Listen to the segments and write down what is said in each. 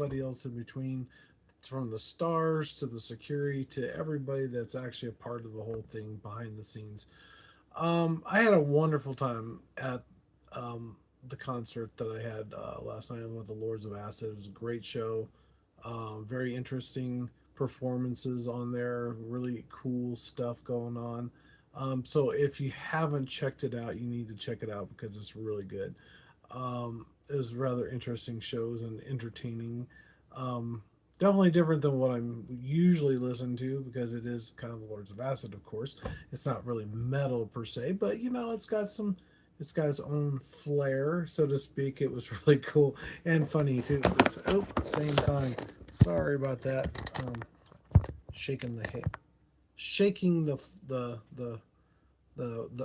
else in between, from the stars to the security to everybody that's actually a part of the whole thing behind the scenes. I had a wonderful time at the concert that I had last night with the Lords of Acid. It was a great show. Very interesting performances on there. Really cool stuff going on. So if you haven't checked it out, you need to check it out because it's really good. It was rather interesting shows and entertaining. Definitely different than what I'm usually listening to because it is kind of Lords of Acid, of course. It's not really metal per se, but it's got its own flair, so to speak. It was really cool and funny too. Just, oh, same time. Sorry about that. Shaking the shaking the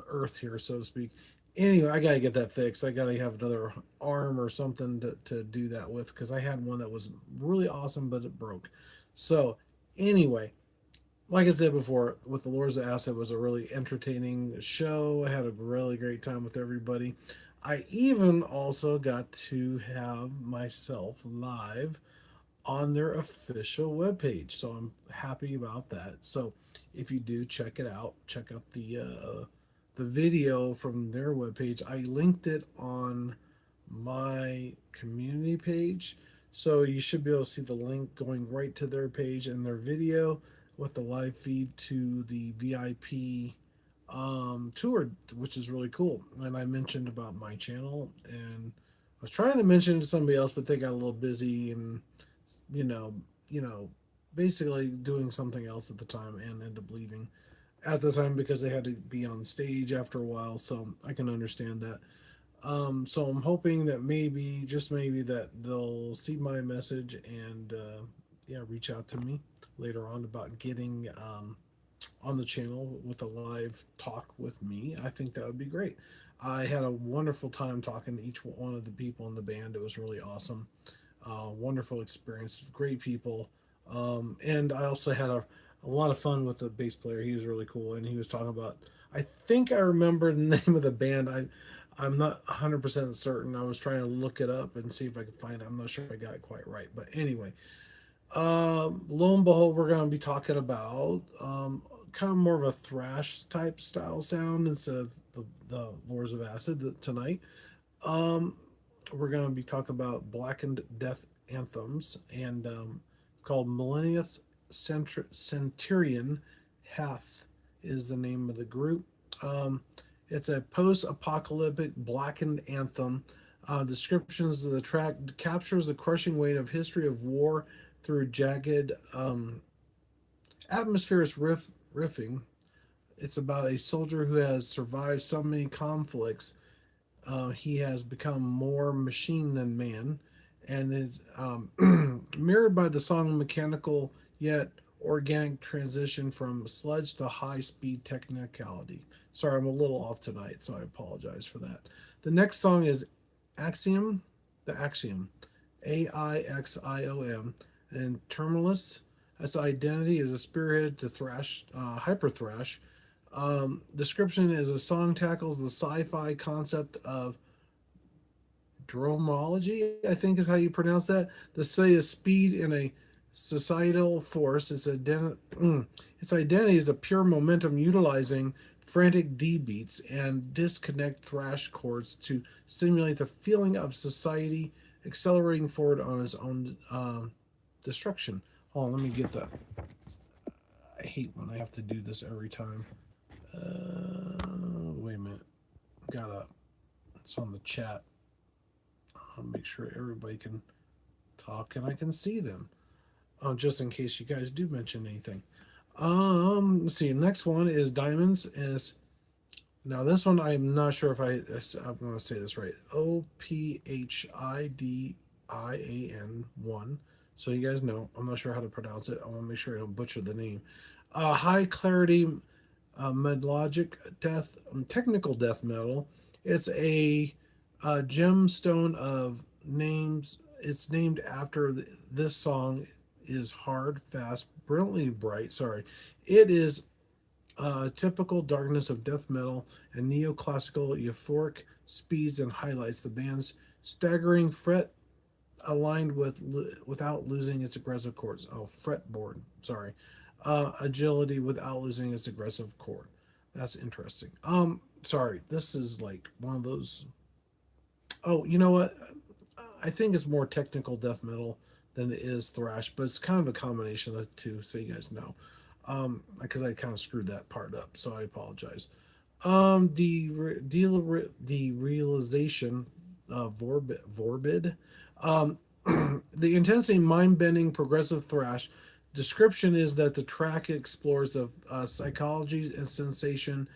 earth here, so to speak. Anyway, I gotta get that fixed. I gotta have another arm or something to do that with because I had one that was really awesome, but it broke. So anyway, like I said before, with the Lords of Acid was a really entertaining show. I had a really great time with everybody. I even also got to have myself live on their official webpage. So I'm happy about that. So if you do check it out, check out the video from their webpage. I linked it on my community page. So you should be able to see the link going right to their page and their video with the live feed to the VIP tour, which is really cool. And I mentioned about my channel, and I was trying to mention it to somebody else, but they got a little busy and you know, you know, basically doing something else at the time and end up leaving at the time because they had to be on stage after a while. So I can understand that. So I'm hoping that maybe, just maybe, that they'll see my message and yeah, reach out to me later on about getting on the channel with a live talk with me. I think that would be great. I had a wonderful time talking to each one of the people in the band. It was really awesome. Wonderful experience, great people. And I also had a lot of fun with the bass player. He was really cool, and he was talking about. I think I remember the name of the band. I'm not 100% certain. I was trying to look it up and see if I could find it. I'm not sure if I got it quite right, but anyway, lo and behold, we're going to be talking about kind of more of a thrash type style sound instead of the Lords of Acid tonight. Um, we're going to be talking about Blackened Death Anthems, and it's called Millionth Centurion. Hath is the name of the group. Um, it's a post-apocalyptic blackened anthem. Descriptions of the track captures the crushing weight of history of war through jagged atmospheres riffing. It's about a soldier who has survived so many conflicts. He has become more machine than man, and is mirrored by the song mechanical yet organic transition from sludge to high speed technicality. Sorry, I'm a little off tonight, so I apologize for that. The next song is Axiom, the Axiom, Aixiom, and Terminalist. Its identity is a spearhead to thrash, hyper thrash. Description is a song tackles the sci-fi concept of dromology, I think is how you pronounce that. The say is speed in a societal force. Its identity is a pure momentum utilizing frantic D beats and disconnect thrash chords to simulate the feeling of society accelerating forward on its own destruction. Hold on, let me get that. I hate when I have to do this every time. Wait a minute. Got a. It's on the chat. I'll make sure everybody can talk and I can see them. Just in case you guys do mention anything. Let's see. Next one is Diamonds. Is now this one I'm not sure if I'm going to say this right. Ophidian 1. So you guys know. I'm not sure how to pronounce it. I want to make sure I don't butcher the name. High clarity melodic death, technical death metal. It's a gemstone of names. It's named after this song is hard, fast, brilliantly bright. Sorry, it is typical darkness of death metal and neoclassical euphoric speeds and highlights the band's staggering fret aligned with without losing its aggressive chords. Oh, fretboard. Sorry, agility without losing its aggressive chord. That's interesting. Sorry, this is like one of those. Oh, you know what? I think it's more technical death metal than it is thrash, but it's kind of a combination of the two, so you guys know. Because I kind of screwed that part up, so I apologize. The realization of Vorbid. The intensely mind-bending progressive thrash description is that the track explores the psychology and sensation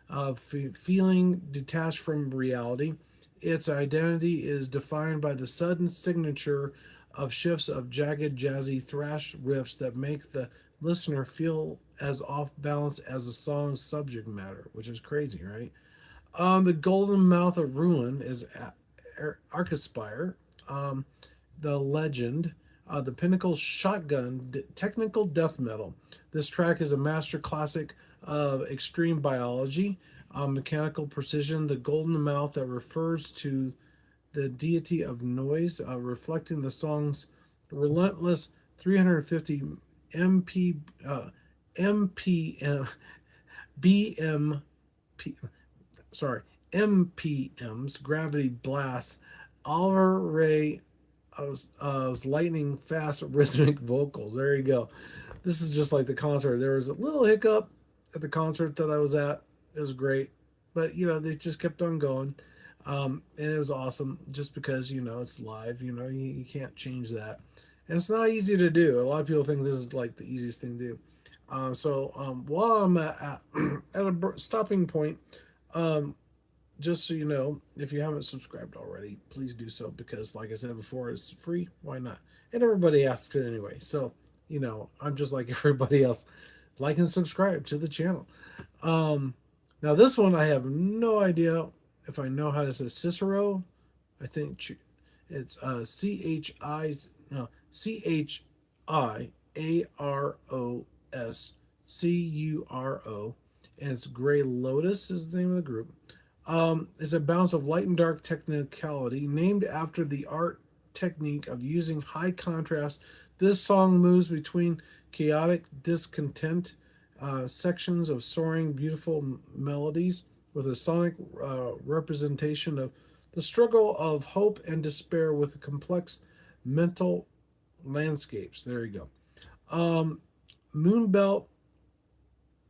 of feeling detached from reality. Its identity is defined by the sudden signature of shifts of jagged, jazzy thrash riffs that make the listener feel as off balance as the song's subject matter, which is crazy, right? The Golden Mouth of Ruin is Archspire, the legend, the pinnacle shotgun technical death metal. This track is a master classic of extreme biology, mechanical precision, the golden mouth that refers to the deity of noise, reflecting the song's relentless 350 MP, MP, BMP, sorry, MPM's gravity blasts, Oliver Ray lightning fast rhythmic vocals. There you go. This is just like the concert. There was a little hiccup at the concert that I was at. It was great, but they just kept on going, and it was awesome. Just because it's live, you can't change that, and it's not easy to do. A lot of people think this is like the easiest thing to do. While I'm at a stopping point, um, just so you know, if you haven't subscribed already, please do so because, like I said before, it's free. Why not? And everybody asks it anyway. So, I'm just like everybody else. Like and subscribe to the channel. Um, Now, this one, I have no idea if I know how to say Cicero. I think it's no, Chiaroscuro, and it's Greylotus is the name of the group. Is a balance of light and dark technicality named after the art technique of using high contrast. This song moves between chaotic discontent sections of soaring, beautiful melodies with a sonic representation of the struggle of hope and despair with complex mental landscapes. There you go. Moonbelt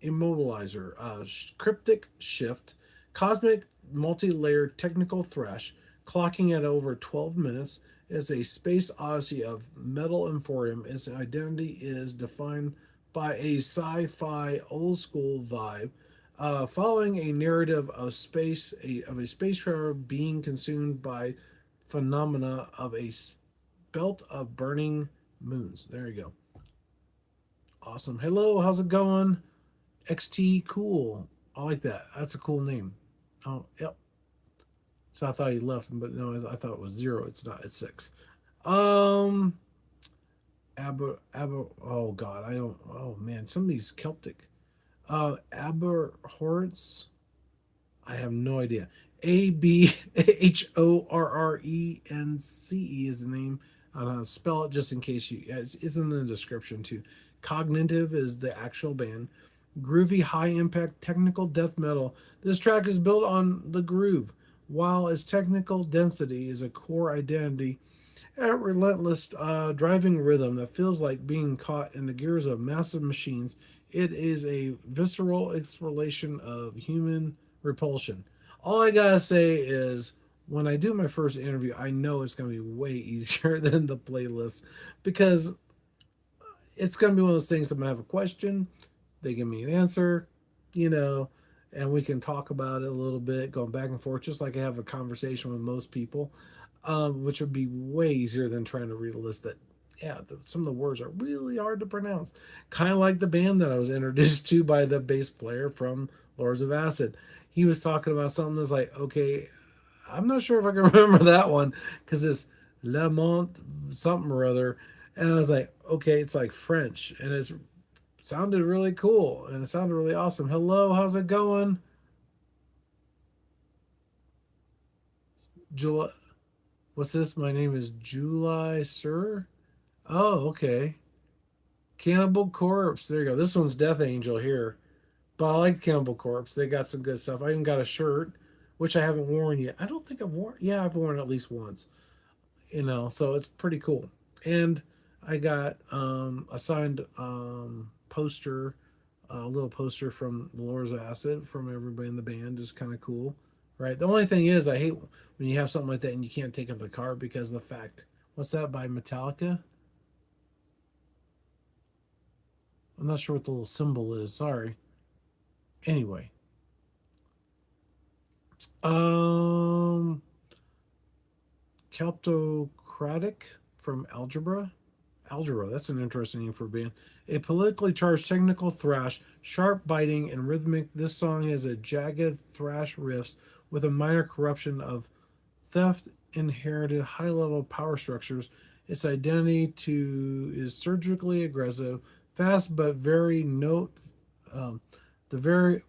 Immobilizer, Cryptic Shift, Cosmic Multi-Layered Technical Thrash, clocking at over 12 minutes, is a space odyssey of metal emporium. Its identity is defined by a sci-fi old-school vibe, following a narrative of a space traveler being consumed by phenomena of a belt of burning moons. There you go. Awesome. Hello, how's it going? XT cool. I like that. That's a cool name. Oh, yep. So I thought he left, but no, I thought it was zero. It's not. It's six. Um, Oh God, I don't. Oh man, some of these Celtic. Abhorrence. I have no idea. Abhorrence is the name. I don't know how to spell it just in case you. It's in the description too. Cognitive is the actual band. Groovy, high impact, technical death metal. This track is built on the groove, while its technical density is a core identity. A relentless driving rhythm that feels like being caught in the gears of massive machines. It is a visceral exploration of human repulsion. All I gotta say is, when I do my first interview, I know it's gonna be way easier than the playlist because it's gonna be one of those things. I'm gonna have a question, they give me an answer, you know, and we can talk about it a little bit, going back and forth, just like I have a conversation with most people, which would be way easier than trying to read a list that, yeah, some of the words are really hard to pronounce. Kind of like the band that I was introduced to by the bass player from Lords of Acid. He was talking about something that's like, okay, I'm not sure if I can remember that one because it's Le Mont something or other. And I was like, okay, it's like French. And it sounded really cool and it sounded really awesome. Hello, how's it going? July. What's this? My name is July Sir. Oh, okay. Cannibal Corpse. There you go. This one's Death Angel here. But I like Cannibal Corpse. They got some good stuff. I even got a shirt, which I haven't worn yet. I don't think I've worn. Yeah, I've worn it at least once. So it's pretty cool. And I got a signed poster, a little poster from the Lords of Acid from everybody in the band. Is kind of cool, right? The only thing is, I hate when you have something like that and you can't take up the car because of the fact. What's that by Metallica? I'm not sure what the little symbol is. Sorry. Anyway, um, Kleptocratic from Algebra. Algebra, that's an interesting name for a band. A politically charged technical thrash, sharp biting and rhythmic. This song has a jagged thrash riffs with a minor corruption of theft inherited high level power structures. Its identity to is surgically aggressive, fast but very note the very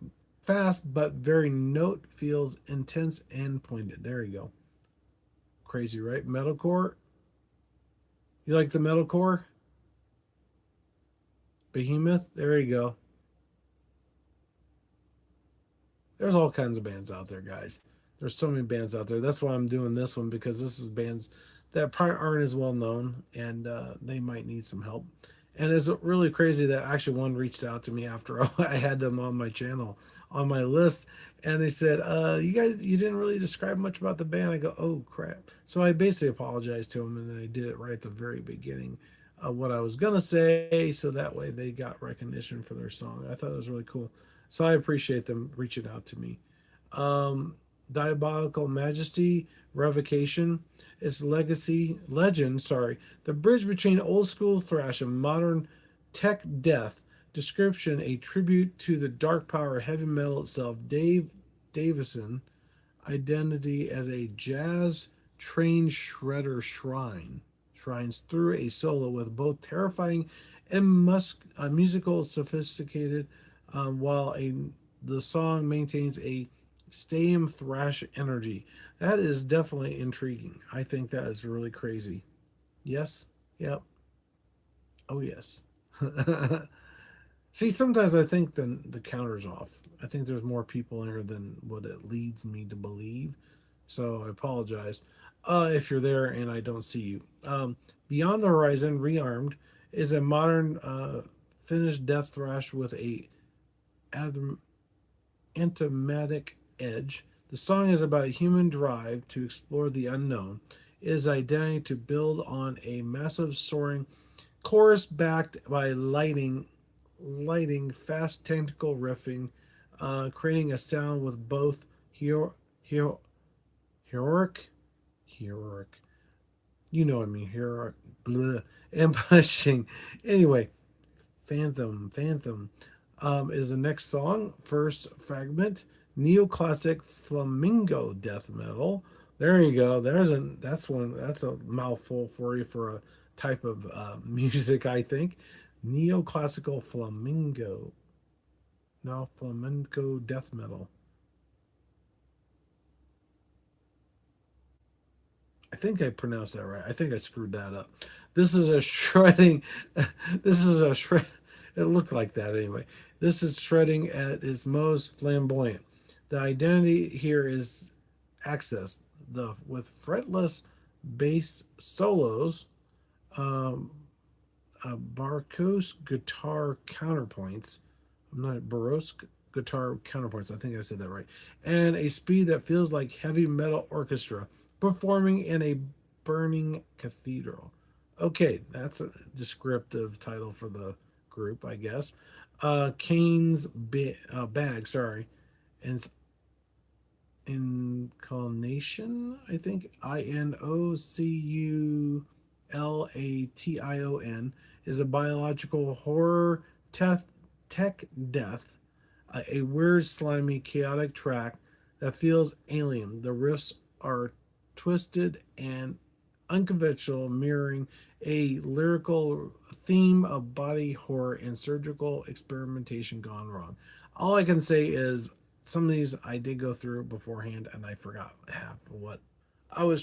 fast but very note feels intense and pointed. There you go. Crazy, right? Metalcore. You like the metalcore? Behemoth. There you go. There's all kinds of bands out there, guys. There's so many bands out there. That's why I'm doing this one because this is bands that probably aren't as well known and they might need some help. And it's really crazy that actually one reached out to me after I had them on my channel, on my list, and they said, "You guys, you didn't really describe much about the band." I go, "Oh crap!" So I basically apologized to them, and then I did it right at the very beginning of what I was gonna say, so that way they got recognition for their song. I thought it was really cool, so I appreciate them reaching out to me. Um, Diabolical Majesty, Revocation, its legacy legend. Sorry, the bridge between old school thrash and modern tech death. Description: a tribute to the dark power of heavy metal itself. Dave Davison, identity as a jazz trained shredder shrines through a solo with both terrifying and musical sophisticated, while the song maintains a stadium thrash energy. That is definitely intriguing. I think that is really crazy. Yes. Yep. Oh yes. See, sometimes I think the counter's off. I think there's more people in here than what it leads me to believe. So I apologize if you're there and I don't see you. Beyond the Horizon, Rearmed is a modern Finnish death thrash with a anthematic edge. The song is about a human drive to explore the unknown. It is identity to build on a massive soaring chorus backed by lighting, fast technical riffing, creating a sound with both hero, heroic, heroic, you know what I mean, heroic, blah, and pushing. Anyway, Phantom is the next song. First Fragment, neoclassic flamingo death metal. There you go. That's one. That's a mouthful for you for a type of music. I think neoclassical flamingo. No, flamenco death metal. I think I pronounced that right. I think I screwed that up. This is a shredding. This is a shred. It looked like that anyway. This is shredding at its most flamboyant. The identity here is access. The with fretless bass solos, um, Barcos guitar counterpoints. I'm not Baroque guitar counterpoints. I think I said that right. And a speed that feels like heavy metal orchestra performing in a burning cathedral. Okay, that's a descriptive title for the group, I guess. Kane's bag, sorry, and Inculation, I think Inoculation is a biological horror tech death, a weird, slimy, chaotic track that feels alien. The riffs are twisted and unconventional, mirroring a lyrical theme of body horror and surgical experimentation gone wrong. All I can say is some of these I did go through beforehand and I forgot half of what I was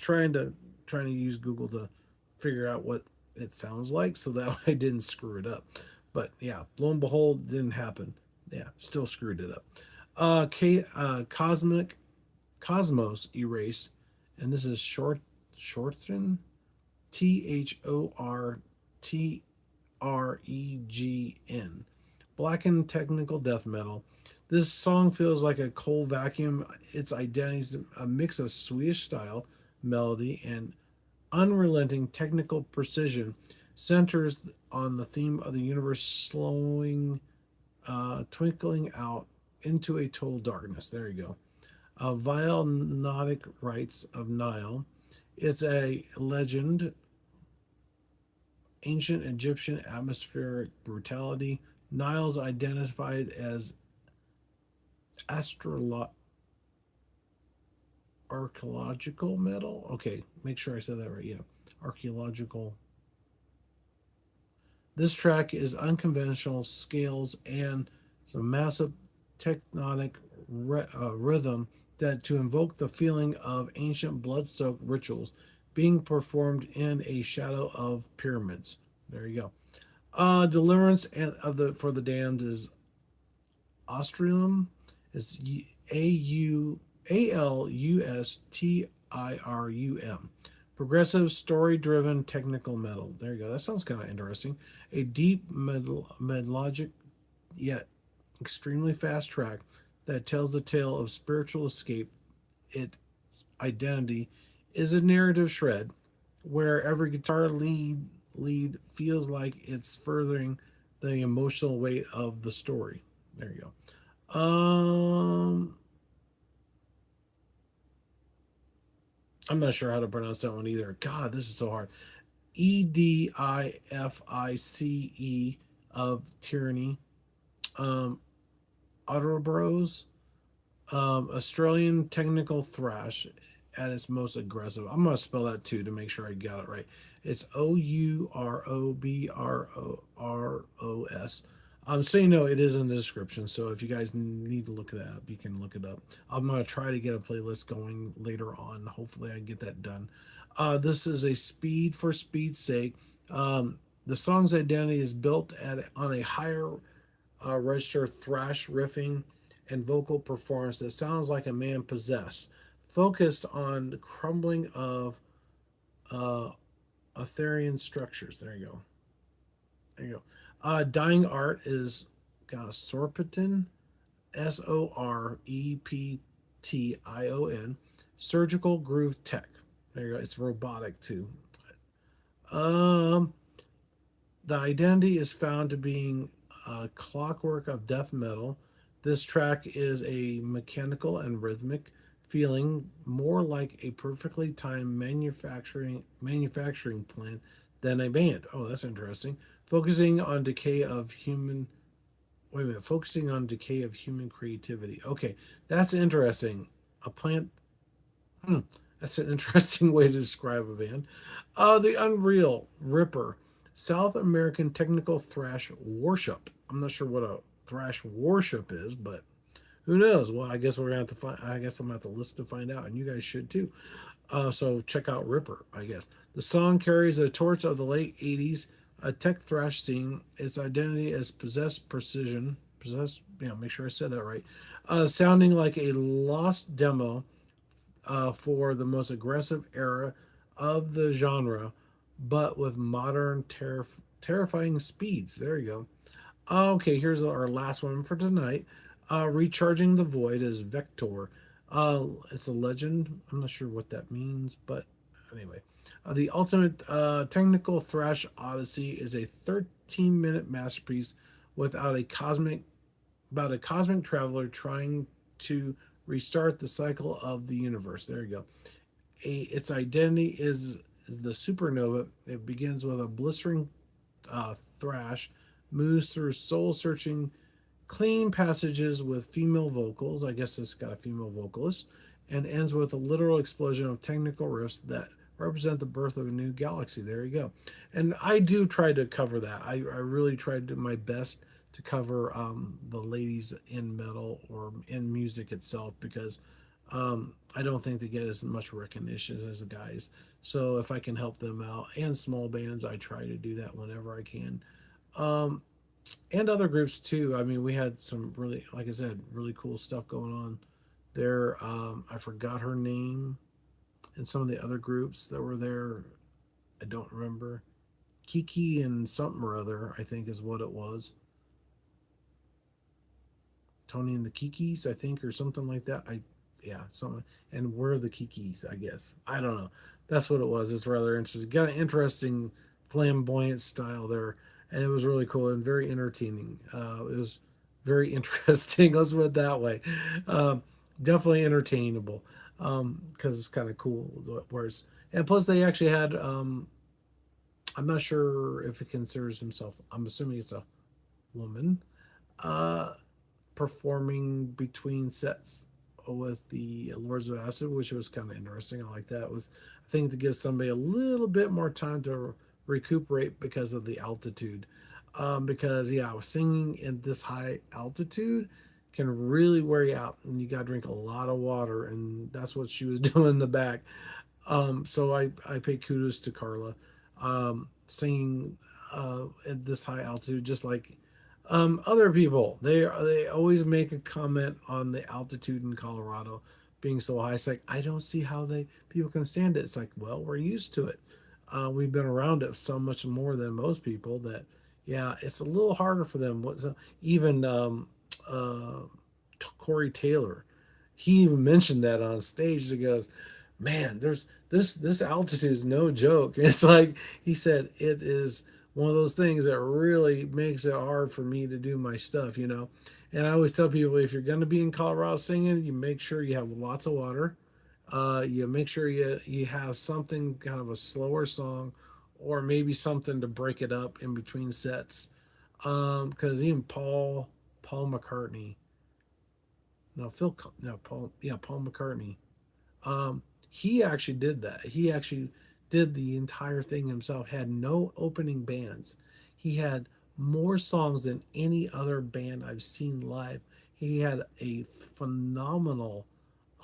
trying to use Google to figure out what it sounds like so that I didn't screw it up. But yeah, lo and behold, didn't happen. Yeah, still screwed it up. Cosmic Cosmos Erase, and this is Shortren, Thortregn. Blackened technical death metal. This song feels like a cold vacuum. Its identity is a mix of Swedish style, melody, and unrelenting technical precision. Centers on the theme of the universe slowing, twinkling out into a total darkness. There you go. Vile Nautic Rites of Nile. It's a legend, ancient Egyptian atmospheric brutality. Nile's identified as astrolo- archaeological metal. Okay, make sure I said that right. Yeah, archaeological. This track is unconventional scales and some massive tectonic rhythm that to invoke the feeling of ancient blood-soaked rituals being performed in a shadow of pyramids. There you go. Deliverance and of the for the damned is Austrium, is Alustrium. Progressive, story-driven, technical metal. There you go. That sounds kind of interesting. A deep, melodic, yet extremely fast track that tells the tale of spiritual escape. Its identity is a narrative shred where every guitar lead feels like it's furthering the emotional weight of the story. There you go. I'm not sure how to pronounce that one either. God, this is so hard. Edifice of Tyranny. Um, Ouroboros. Australian technical thrash at its most aggressive. I'm going to spell that too to make sure I got it right. It's Ourobros. So you know it is in the description. So if you guys need to look that up, you can look it up. I'm going to try to get a playlist going later on. Hopefully I get that done. This is a speed for speed's sake. The song's identity is built on a higher register thrash riffing and vocal performance that sounds like a man possessed, focused on the crumbling of uh, Arthurian structures. There you go. There you go. Dying Art is Sorpetin, Soreption. Surgical Groove Tech. There you go. It's robotic too. Um, the identity is found to being a clockwork of death metal. This track is a mechanical and rhythmic feeling more like a perfectly timed manufacturing plant than a band. Oh, that's interesting. Focusing on decay of human Wait a minute, focusing on decay of human creativity. Okay, that's interesting. A plant. Hmm, that's an interesting way to describe a band. The Unreal Ripper, South American technical thrash worship. I'm not sure what a thrash worship is, but who knows? Well, I guess we're gonna have to find. I guess I'm gonna have to listen to find out, and you guys should too. So check out Ripper. I guess the song carries the torch of the late '80s a tech thrash scene. Its identity as possessed precision. Possessed. Yeah, make sure I said that right. Sounding like a lost demo for the most aggressive era of the genre, but with modern terrifying speeds. There you go. Okay, here's our last one for tonight. Recharging the Void is Vector. It's a legend. I'm not sure what that means, but anyway. The ultimate technical thrash odyssey is a 13-minute masterpiece without a cosmic about a cosmic traveler trying to restart the cycle of the universe. There you go. Its identity is the supernova. It begins with a blistering thrash, moves through soul-searching, clean passages with female vocals. I guess it's got a female vocalist, and ends with a literal explosion of technical riffs that represent the birth of a new galaxy. There you go. And I do try to cover that. I really try to do my best to cover the ladies in metal or in music itself because I don't think they get as much recognition as the guys. So if I can help them out and small bands, I try to do that whenever I can. Um, and other groups too. I mean, we had some really, like I said, really cool stuff going on there. I forgot her name, and some of the other groups that were there, I don't remember. Kiki and something or other, I think is what it was. Tony and the Kikis, I think, or something like that. Yeah, something. And we're the Kikis, I guess. I don't know. That's what it was. It's rather interesting. Got an interesting flamboyant style there, and it was really cool and very entertaining. It was very interesting. Let's put it that way. Um, Definitely entertainable because it's kind of cool. Whereas, and plus they actually had. I'm not sure if he considers himself. I'm assuming it's a woman. Uh, Performing between sets with the Lords of Acid, which was kind of interesting. I like that. It was I think to give somebody a little bit more time to recuperate because of the altitude. Because yeah, I was singing in this high altitude can really wear you out, and you got to drink a lot of water, and that's what she was doing in the back. So I pay kudos to Carla, singing at this high altitude, just like other people. They always make a comment on the altitude in Colorado being so high. It's like I don't see how they people can stand it. It's like well, we're used to it. We've been around it so much more than most people that yeah, it's a little harder for them. What's even uh, Corey Taylor? He even mentioned that on stage. He goes, "Man, there's this altitude is no joke." It's like he said, it is one of those things that really makes it hard for me to do my stuff, you know. And I always tell people if you're going to be in Colorado singing, you make sure you have lots of water. You make sure you have something kind of a slower song, or maybe something to break it up in between sets. Because even Paul McCartney, no Phil, no Paul, yeah Paul McCartney, he actually did that. He actually did the entire thing himself. Had no opening bands. He had more songs than any other band I've seen live. He had a phenomenal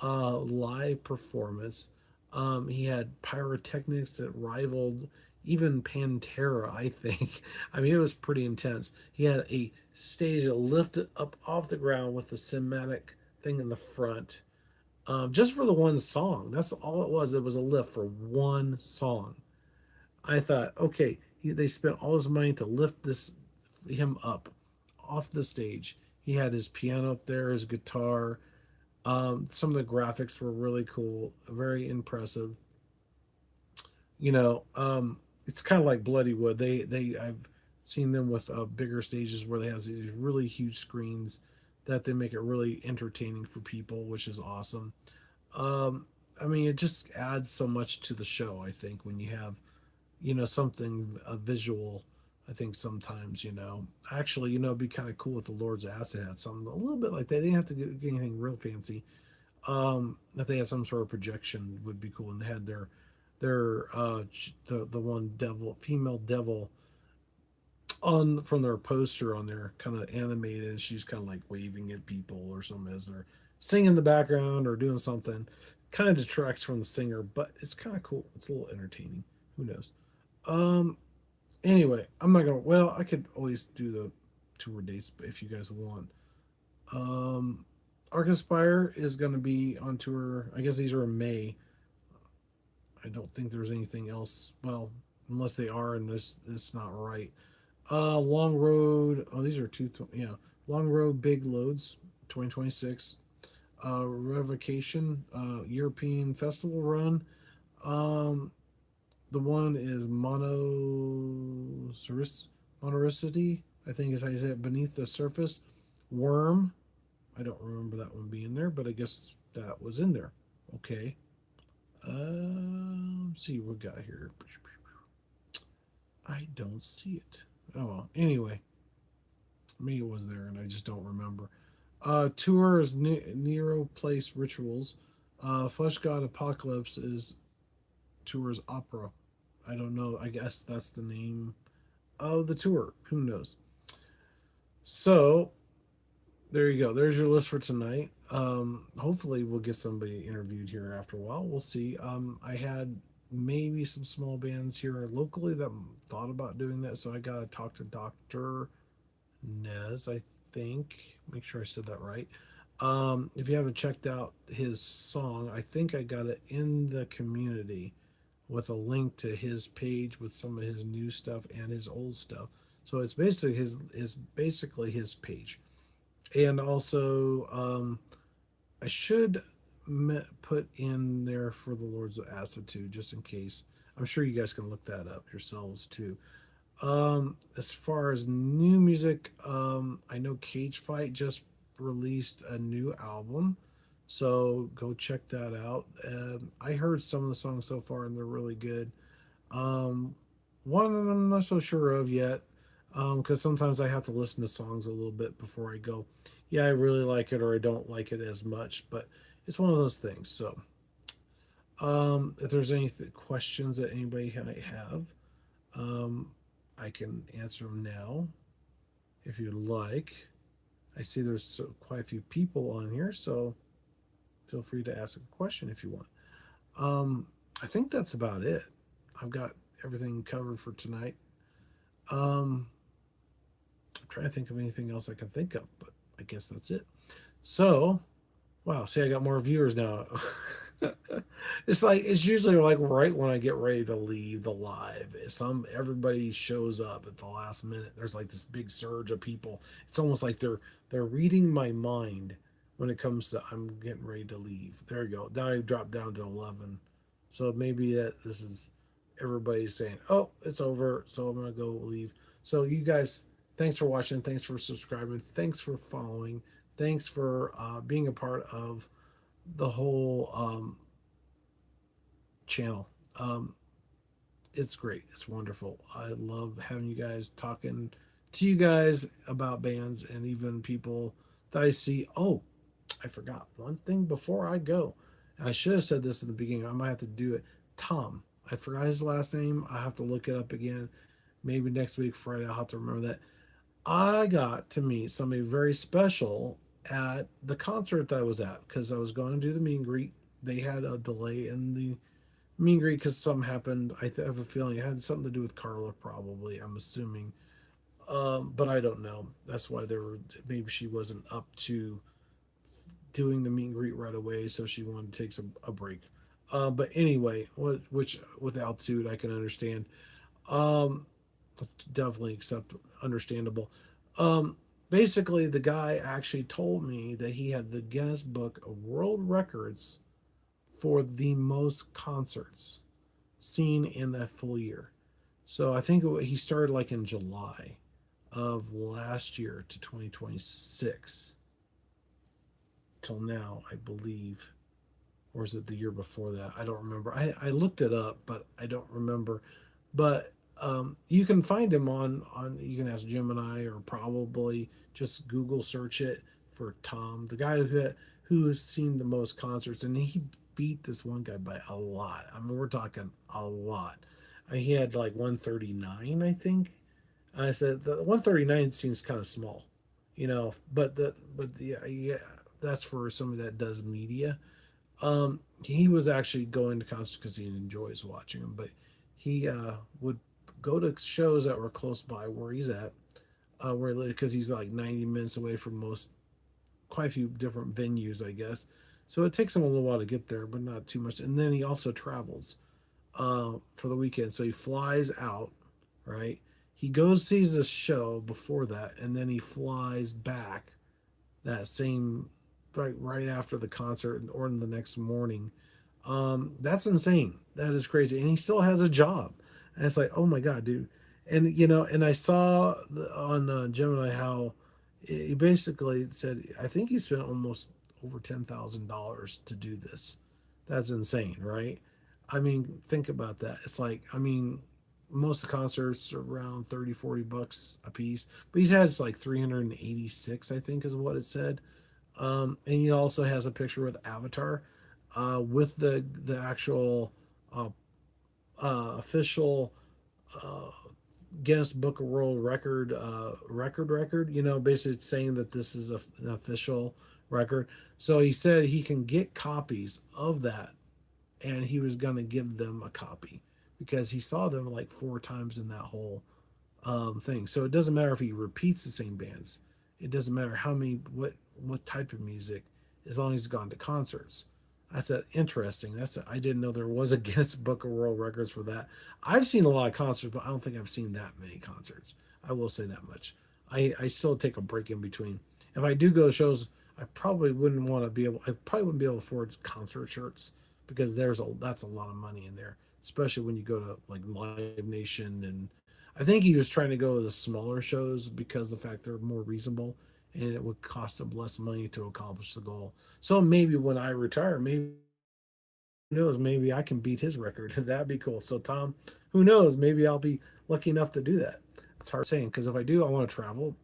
live performance. He had pyrotechnics that rivaled even Pantera, I think. I mean, it was pretty intense. He had a stage that lifted up off the ground with a cinematic thing in the front, just for the one song. That's all it was. It was a lift for one song. I thought, okay, they spent all this money to lift this him up off the stage. He had his piano up there, his guitar. Some of the graphics were really cool, very impressive. You know, it's kind of like Bloodywood. They I've seen them with bigger stages where they have these really huge screens that they make it really entertaining for people, which is awesome. Um, I mean, it just adds so much to the show. I think when you have, you know, something a visual. I think sometimes, you know, actually, you know, it'd be kind of cool if the Lord's Acid had something a little bit like that. They didn't have to get anything real fancy. If they had some sort of projection, would be cool. And they had the one devil, female devil, on from their poster on there, kind of animated, and she's kind of like waving at people or something as they're singing in the background or doing something. Kind of detracts from the singer, but it's kind of cool. It's a little entertaining. Who knows? Um. Anyway, I'm not gonna. Well, I could always do the tour dates if you guys want. Um. Archspire is going to be on tour. I guess these are in May. I don't think there's anything else. Well, unless they are, and this not right. Long Road. Oh, these are two. Yeah, Long Road Big Loads, 2026. Revocation, European Festival Run. Um, the one is Monoricity. I think is how you say it. Beneath the Surface. Worm. I don't remember that one being there, but I guess that was in there. Okay. See what we got here. I don't see it. Oh well. Anyway, maybe it was there and I just don't remember. Tour is Nero Place Rituals. Flesh God Apocalypse is tour's opera. I don't know. I guess that's the name of the tour. Who knows? So there you go. There's your list for tonight. Hopefully we'll get somebody interviewed here after a while. We'll see. I had maybe some small bands here locally that thought about doing that. So I got to talk to Dr. Nez, I think. Make sure I said that right. If you haven't checked out his song, I think I got it in the community with a link to his page with some of his new stuff and his old stuff. So it's basically his page. And also, I should put in there for the Lords of Acid too, just in case. I'm sure you guys can look that up yourselves too. As far as new music, I know Cage Fight just released a new album, so go check that out. I heard some of the songs so far, and they're really good. Um, One I'm not so sure of yet, because sometimes I have to listen to songs a little bit before I go, yeah, I really like it or I don't like it as much. But it's one of those things. So, if there's any questions that anybody might have, um, I can answer them now if you'd like. I see there's quite a few people on here, so feel free to ask a question if you want. Um, I think that's about it. I've got everything covered for tonight. Um, I'm trying to think of anything else I can think of, but I guess that's it. So, wow, see, I got more viewers now. It's like it's usually like right when I get ready to leave the live, everybody shows up at the last minute. There's like this big surge of people. It's almost like they're reading my mind when it comes to I'm getting ready to leave. There you go. Now I dropped down to 11, so maybe that this is everybody's saying, "Oh, it's over," so I'm gonna go leave. So you guys, thanks for watching. Thanks for subscribing. Thanks for following. Thanks for being a part of the whole channel. Um, it's great. It's wonderful. I love having you guys talking to you guys about bands and even people that I see. Oh, I forgot one thing before I go. And I should have said this in the beginning. I might have to do it. Tom. I forgot his last name. I have to look it up again. Maybe next week, Friday, I'll have to remember that. I got to meet somebody very special at the concert that I was at because I was going to do the meet and greet. They had a delay in the meet and greet because something happened. Have a feeling it had something to do with Carla, probably. I'm assuming, but I don't know. That's why there were maybe she wasn't up to doing the meet and greet right away, so she wanted to take a break. But anyway, which with altitude I can understand. Um, Definitely accept understandable. Basically, the guy actually told me that he had the Guinness Book of World Records for the most concerts seen in that full year. So I think he started like in July of last year to 2026 till now, I believe. Or is it the year before that? I don't remember. I looked it up, but I don't remember. But you can find him on. You can ask Gemini or probably just Google search it for Tom, the guy who has seen the most concerts, and he beat this one guy by a lot. I mean, we're talking a lot. He had like 139, I think. And I said the 139 seems kind of small, but yeah, that's for somebody that does media. He was actually going to concerts because he enjoys watching them, but he would go to shows that were close by where he's at, where because he's like 90 minutes away from quite a few different venues, I guess. So it takes him a little while to get there, but not too much. And then he also travels for the weekend, so he flies out, right? He goes sees this show before that, and then he flies back that same right after the concert or in the next morning. That's insane. That is crazy, and he still has a job. And it's like, oh my god, dude. And and I saw on Gemini how he basically said, I think he spent almost over $10,000 to do this. That's insane, right? I mean, think about that. It's like, I mean, most of the concerts are around 30, $40 a piece, but he's had like 386, I think is what it said. And he also has a picture with Avatar, with the actual uh, official uh, Guinness Book of World record. Basically saying that this is an official record. So he said he can get copies of that and he was going to give them a copy because he saw them like 4 times in that whole thing. So it doesn't matter if he repeats the same bands. It doesn't matter how many what type of music, as long as he's gone to concerts. I said, interesting. I didn't know there was a Guinness Book of World Records for that. I've seen a lot of concerts, but I don't think I've seen that many concerts. I will say that much. I still take a break in between. If I do go to shows, I probably wouldn't want to be able. I probably wouldn't be able to afford concert shirts because that's a lot of money in there, especially when you go to like Live Nation. And I think he was trying to go to the smaller shows because the fact they're more reasonable and it would cost him less money to accomplish the goal. So maybe when I retire, maybe who knows, maybe I can beat his record. That'd be cool. So Tom, who knows, maybe I'll be lucky enough to do that. It's hard saying because if I do, I want to travel.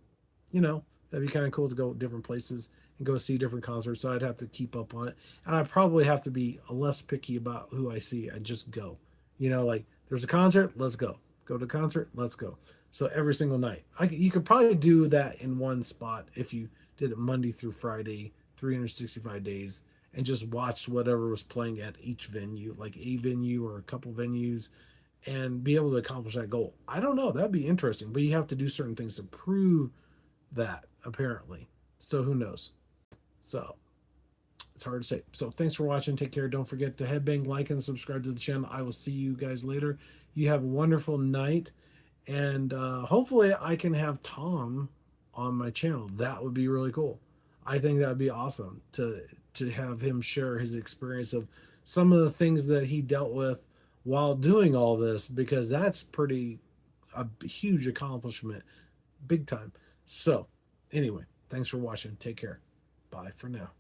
That'd be kind of cool to go different places and go see different concerts. So I'd have to keep up on it, and I probably have to be less picky about who I see. I just go. Like there's a concert, let's go. Go to a concert, let's go. So every single night, you could probably do that in one spot if you did it Monday through Friday, 365 days, and just watched whatever was playing at each venue, like a venue or a couple venues, and be able to accomplish that goal. I don't know. That'd be interesting, but you have to do certain things to prove that, apparently. So who knows? So it's hard to say. So thanks for watching. Take care. Don't forget to headbang, like, and subscribe to the channel. I will see you guys later. You have a wonderful night. And hopefully I can have Tom on my channel. That would be really cool. I think that would be awesome to have him share his experience of some of the things that he dealt with while doing all this, because that's pretty a huge accomplishment, big time. So anyway, thanks for watching. Take care. Bye for now.